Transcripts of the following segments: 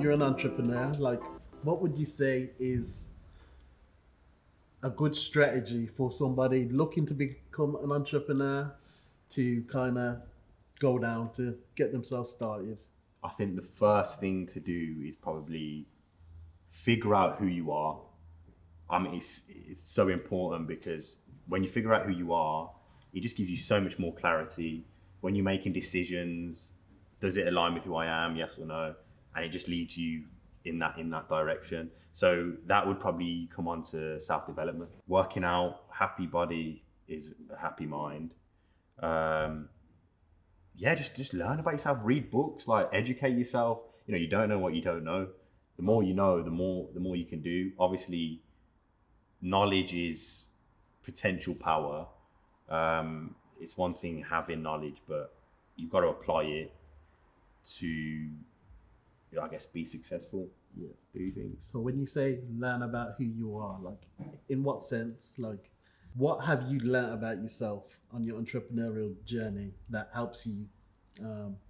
you're an entrepreneur. Like, what would you say is a good strategy for somebody looking to become an entrepreneur to kind of go down to get themselves started? I think the first thing to do is probably figure out who you are. I mean, it's so important because when you figure out who you are, it just gives you so much more clarity. When you're making decisions, does it align with who I am? Yes or no? And it just leads you in that direction. So that would probably come on to self-development. Working out, happy body is a happy mind. Yeah, just learn about yourself, read books, like educate yourself. You know, you don't know what you don't know. The more you know, the more you can do. Obviously, knowledge is potential power. It's one thing having knowledge, but you've got to apply it to, I guess, be successful. Yeah. Do things. So when you say learn about who you are, like in what sense? Like, what have you learned about yourself on your entrepreneurial journey that helps you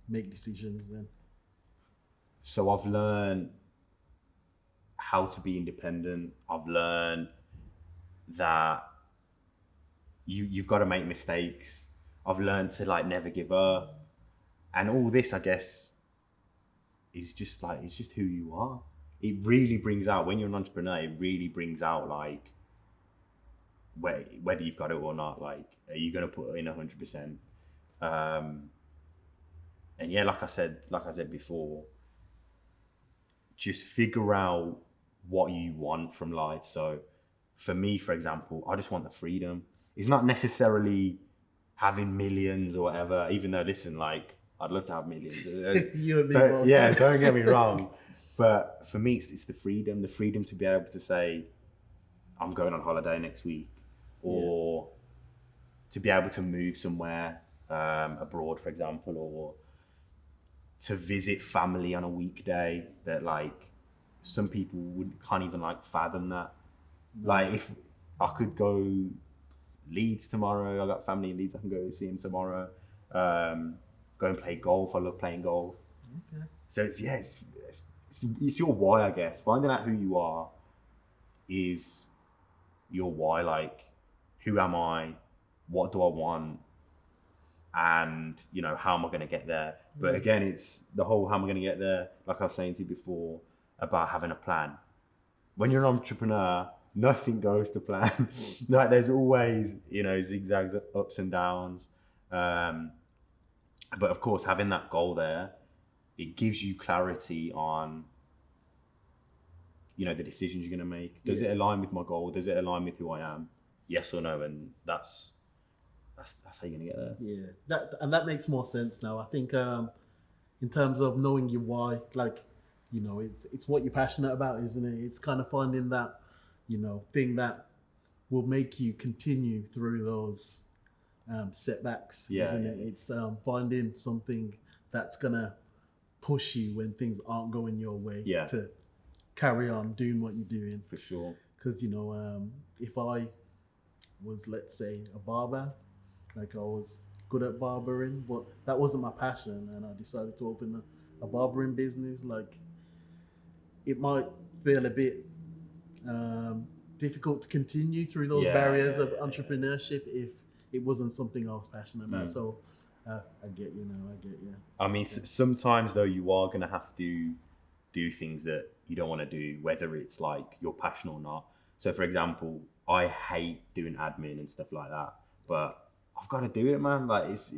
make decisions then? So I've learned how to be independent. I've learned that you've got to make mistakes. I've learned to like never give up. And all this, I guess, is just like, it's just who you are. It really brings out, when you're an entrepreneur, it really brings out like whether you've got it or not. Like, are you going to put in 100%? And yeah, like I said before, just figure out what you want from life. So for me, for example, I just want the freedom. It's not necessarily having millions or whatever, even though, listen, like, I'd love to have millions. You and me both. Yeah, don't get me wrong. But for me, it's the freedom to be able to say, I'm going on holiday next week, or to be able to move somewhere abroad, for example, or to visit family on a weekday that like some people can't even like fathom that. No. Like if I could go Leeds tomorrow, I got family in Leeds, I can go see them tomorrow. Go and play golf. I love playing golf. Okay. So it's your why, I guess. Finding out who you are is your why. Like, who am I? What do I want? And, you know, how am I going to get there? But again, it's the whole how am I going to get there, like I was saying to you before, about having a plan. When you're an entrepreneur, nothing goes to plan. Like, there's always, you know, zigzags, ups and downs. But of course, having that goal there, it gives you clarity on, you know, the decisions you're going to make. Does it align with my goal? Does it align with who I am? Yes or no? And that's how you're going to get there. Yeah, that makes more sense now. I think in terms of knowing your why, like, you know, it's what you're passionate about, isn't it? It's kind of finding that, you know, thing that will make you continue through those setbacks, isn't it? It's finding something that's gonna push you when things aren't going your way to carry on doing what you're doing. For sure. Because, you know, if I was, let's say, a barber, like I was good at barbering, but that wasn't my passion, and I decided to open a barbering business, like, it might feel a bit difficult to continue through those barriers of entrepreneurship if it wasn't something I was passionate about. So I get you now. I get you. I mean, sometimes though, you are going to have to do things that you don't want to do, whether it's like your passion or not. So for example, I hate doing admin and stuff like that, but I've got to do it, man. Like it's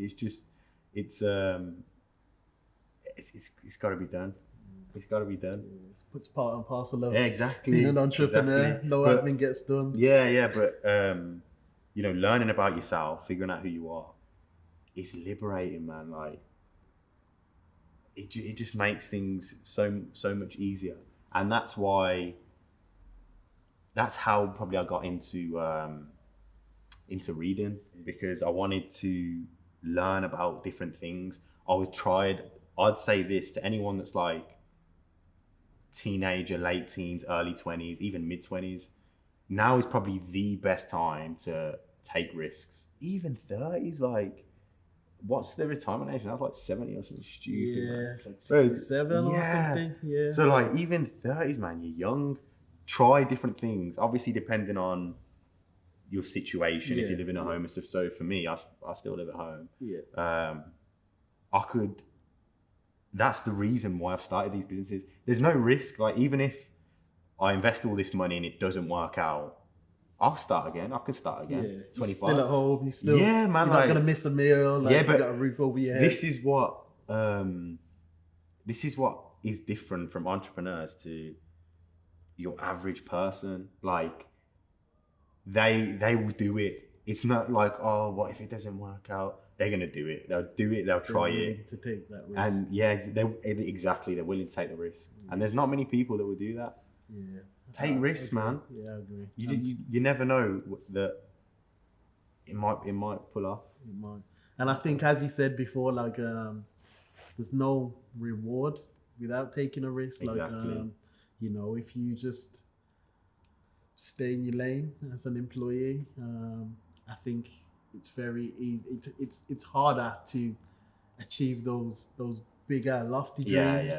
got to be done. It's got to be done. It's part and parcel of exactly being an entrepreneur. Exactly. No admin gets done. But you know, learning about yourself, figuring out who you are, it's liberating, man. Like it just makes things so much easier, and that's how probably I got into reading, because I wanted to learn about different things. I'd say this to anyone that's like teenager, late teens, early 20s, even mid 20s. Now is probably the best time to take risks. Even 30s, like what's the retirement age now? It's like 70 or something stupid. Yeah, Man. like So, 67 or something. Yeah. So like even 30s, man, you're young. Try different things. Obviously, depending on your situation, if you live in a home and stuff. So for me, I still live at home. Yeah. I could. That's the reason why I've started these businesses. There's no risk. Like even if I invest all this money and it doesn't work out, I'll start again. I can start again. Yeah. 25. You're still at home. You still. Yeah, man. You're not gonna miss a meal. Like, yeah, but you got a roof over your head. This is what is different from entrepreneurs to your average person. Like they will do it. It's not like, oh, what if it doesn't work out? They're gonna do it. They'll do it. They'll try it. To take that risk. And yeah, exactly. They're willing to take the risk. Yeah. And there's not many people that will do that. Yeah. Take risks, man. Yeah, I agree. You never know that it might pull off. It might. And I think, as you said before, like there's no reward without taking a risk. Exactly. Like if you just stay in your lane as an employee, I think it's very easy. It's harder to achieve those bigger, lofty dreams.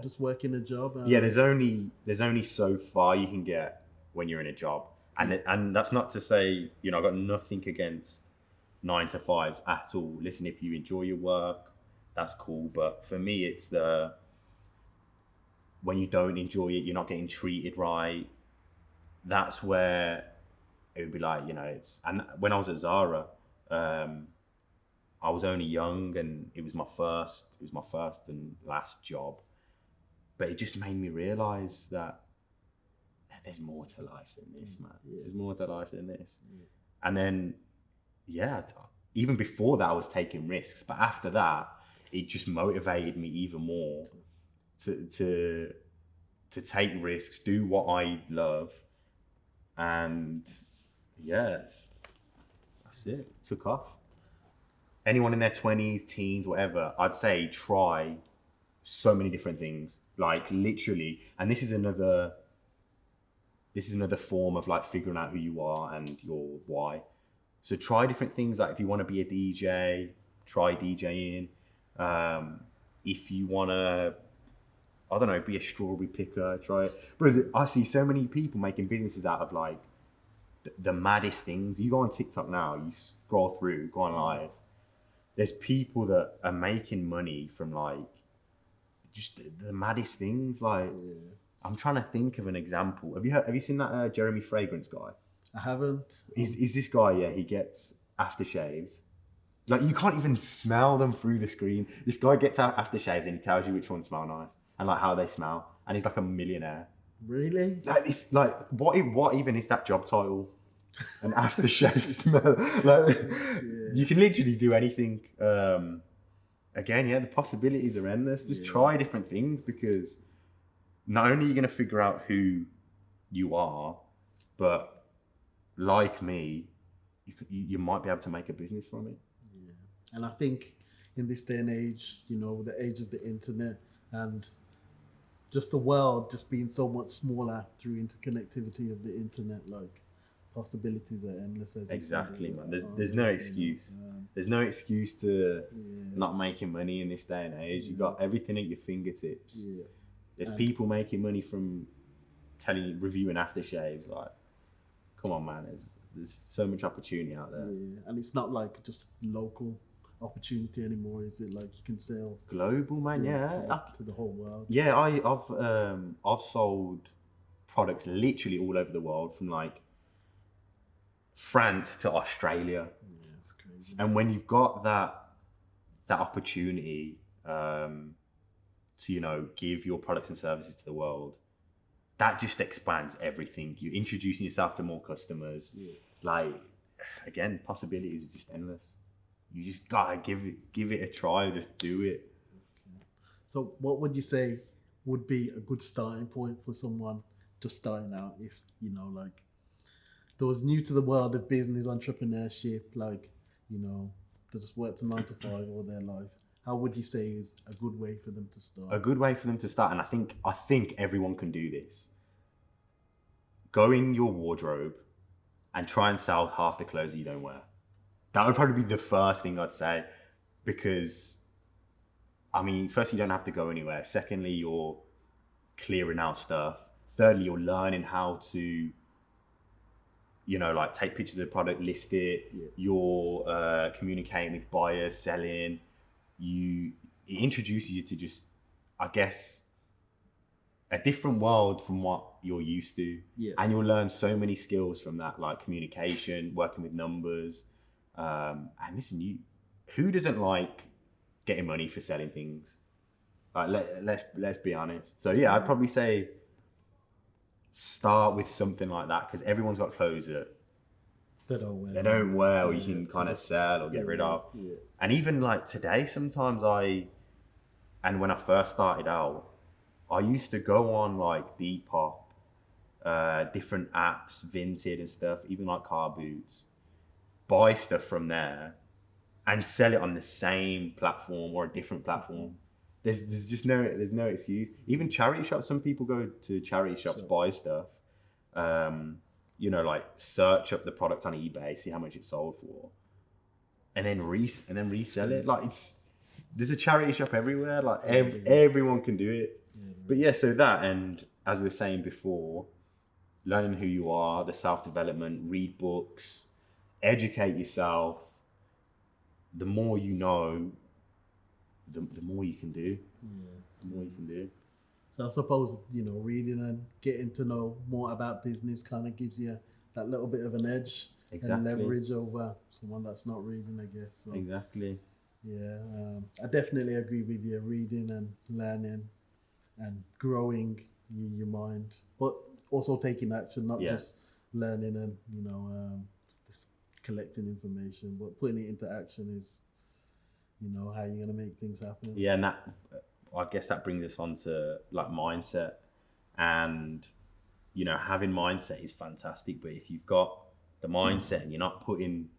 Just working a job. There's only so far you can get when you're in a job, and that's not to say I've got nothing against 9 to 5s at all. Listen, if you enjoy your work, that's cool. But for me, it's when you don't enjoy it, you're not getting treated right. That's where it would be like, and when I was at Zara, I was only young and it was my first and last job. But it just made me realize that there's more to life than this, man. Yeah. There's more to life than this. Yeah. And then, even before that, I was taking risks. But after that, it just motivated me even more to take risks, do what I love. And that's it. Took off. Anyone in their 20s, teens, whatever, I'd say try so many different things. Like literally, and this is another form of like figuring out who you are and your why. So try different things. Like if you want to be a DJ, try DJing. If you want to, I don't know, be a strawberry picker, try it. Bro, I see so many people making businesses out of like the maddest things. You go on TikTok now, you scroll through, go on live. There's people that are making money from like just the maddest things. Like I'm trying to think of an example. Have you seen that Jeremy Fragrance guy? I haven't. Is this guy? Yeah, he gets aftershaves. Like you can't even smell them through the screen. This guy gets out aftershaves and he tells you which ones smell nice and like how they smell. And he's like a millionaire. Really? Like it's like what even is that job title? An aftershave smell. Like you can literally do anything. Again, the possibilities are endless. Just try different things because not only are you going to figure out who you are, but like me, you might be able to make a business from it. Yeah. And I think in this day and age, the age of the internet and just the world just being so much smaller through interconnectivity of the internet, like possibilities are endless. Exactly, man. There's no excuse. There's no excuse to not making money in this day and age. You got everything at your fingertips. Yeah. There's people making money from reviewing aftershaves. Like, come on, man. There's so much opportunity out there. Yeah, and it's not like just local opportunity anymore, is it? Like you can sell global, man. To the whole world. Yeah, I've sold products literally all over the world, from like France to Australia. Yeah, it's crazy. And when you've got that opportunity to give your products and services to the world, that just expands everything. You're introducing yourself to more customers. Yeah. Like again, possibilities are just endless. You just gotta give it a try. Just do it. Okay. So, what would you say would be a good starting point for someone just starting out? If like they was new to the world of business, entrepreneurship, like they just worked a 9 to 5 all their life. How would you say is a good way for them to start? A good way for them to start, and I think everyone can do this. Go in your wardrobe and try and sell half the clothes that you don't wear. That would probably be the first thing I'd say. because, I mean, firstly, you don't have to go anywhere. Secondly, you're clearing out stuff. Thirdly, you're learning how to, you know, like take pictures of the product, list it. Yeah. You're communicating with buyers, selling. It introduces you to just, I guess, a different world from what you're used to. Yeah. And you'll learn so many skills from that, like communication, working with numbers. And listen, who doesn't like getting money for selling things? Like, let's be honest. So yeah, I'd probably say start with something like that, because everyone's got clothes that They don't wear, or you Yeah, can so kind of that's- sell or get rid of. Yeah. And even like today, sometimes and when I first started out, I used to go on like Depop, different apps, Vinted and stuff, even like Car Boots, buy stuff from there and sell it on the same platform or a different platform. There's just there's no excuse. Even charity shops, some people go to charity shops, buy stuff, you know, like search up the product on eBay, see how much it's sold for, and then resell it. Like there's a charity shop everywhere. Like everyone can do it. Yeah. But yeah, so that, and as we were saying before, learning who you are, the self-development, read books, educate yourself. The more you know, the more you can do. Yeah. The more you can do. So I suppose, you know, reading and getting to know more about business kind of gives you that little bit of an edge Exactly. and leverage over someone that's not reading, I guess. So, Exactly. yeah, I definitely agree with you. Reading and learning and growing your mind, but also taking action, not just learning and, you know, just collecting information, but putting it into action is, you know, how you're going to make things happen. Yeah, and that, I guess that brings us on to like mindset. And, you know, having mindset is fantastic, but if you've got the mindset and you're not putting,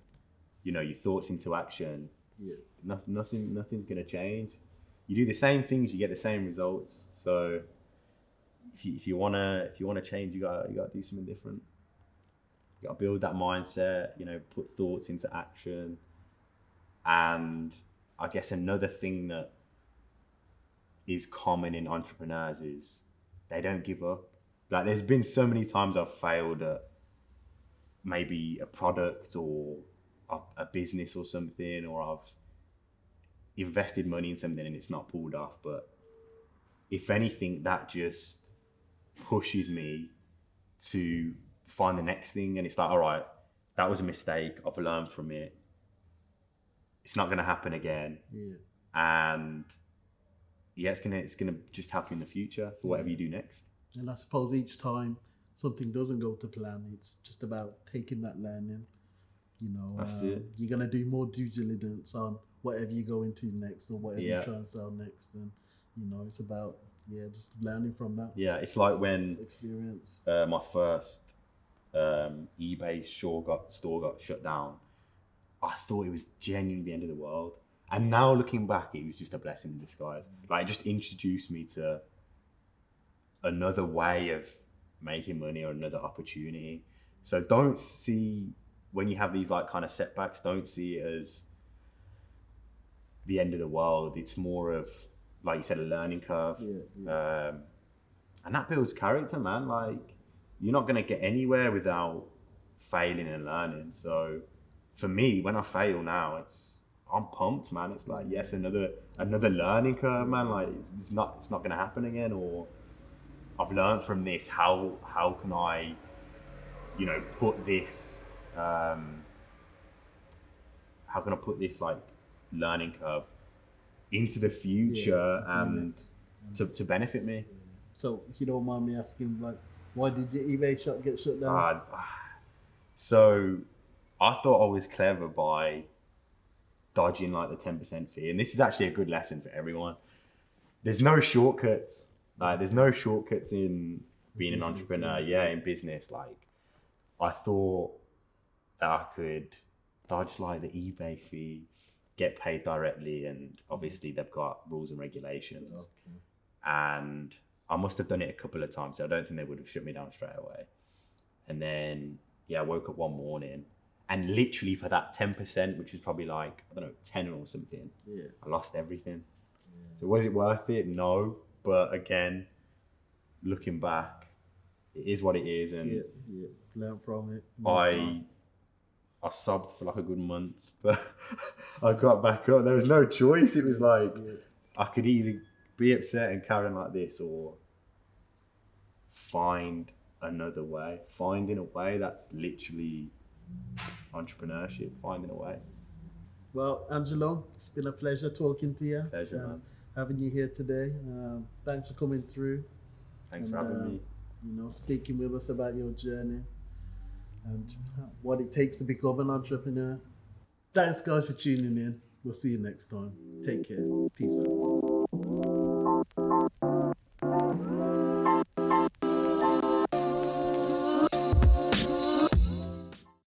you know, your thoughts into action, nothing's going to change. You do the same things, you get the same results. So if you wanna change, you gotta do something different. You gotta build that mindset, you know, put thoughts into action. And I guess another thing that is common in entrepreneurs is they don't give up. Like, there's been so many times I've failed at maybe a product or a business or something, or I've invested money in something and it's not pulled off. But if anything, that just pushes me to find the next thing. And it's like, all right, that was a mistake. I've learned from it. It's not going to happen again. Yeah. And yeah, it's gonna just help you in the future for whatever you do next. And I suppose each time something doesn't go to plan, it's just about taking that learning. You know, That's it. You're gonna do more due diligence on whatever you go into next or whatever you try and sell next, and you know, it's about just learning from that. Yeah, it's like when experience. My first eBay store got shut down. I thought it was genuinely the end of the world. And now looking back, it was just a blessing in disguise. Like, it just introduced me to another way of making money or another opportunity. So don't see, when you have these like kind of setbacks, don't see it as the end of the world. It's more of, like you said, a learning curve. And that builds character, man. Like, you're not going to get anywhere without failing and learning. So for me, when I fail now, I'm pumped, man. It's like, yes, another learning curve, man. Like, it's not going to happen again. Or I've learned from this. How can I, you know, put this? How can I put this like learning curve into the future and to benefit me? So if you don't mind me asking, like, why did your eBay shop get shut down? So I thought I was clever by dodging like the 10% fee. And this is actually a good lesson for everyone. There's no shortcuts. Like, there's no shortcuts in being an entrepreneur. In business. Like, I thought that I could dodge like the eBay fee, get paid directly, and obviously they've got rules and regulations. Okay. And I must have done it a couple of times. So I don't think they would have shut me down straight away. And then I woke up one morning And literally for that 10%, which was probably like, I don't know, 10 or something, Yeah. I lost everything. So was it worth it? No. But again, looking back, it is what it is. And Learn from it. I sobbed for like a good month, but I got back up. There was no choice. It was like, I could either be upset and carry on like this, or find another way. Finding a way, that's literally entrepreneurship, finding a way. Well, Angelo, it's been a pleasure talking to you. Pleasure, man. Having you here today. Thanks for coming through. Thanks for having me. Speaking with us about your journey and what it takes to become an entrepreneur. Thanks, guys, for tuning in. We'll see you next time. Take care. Peace out.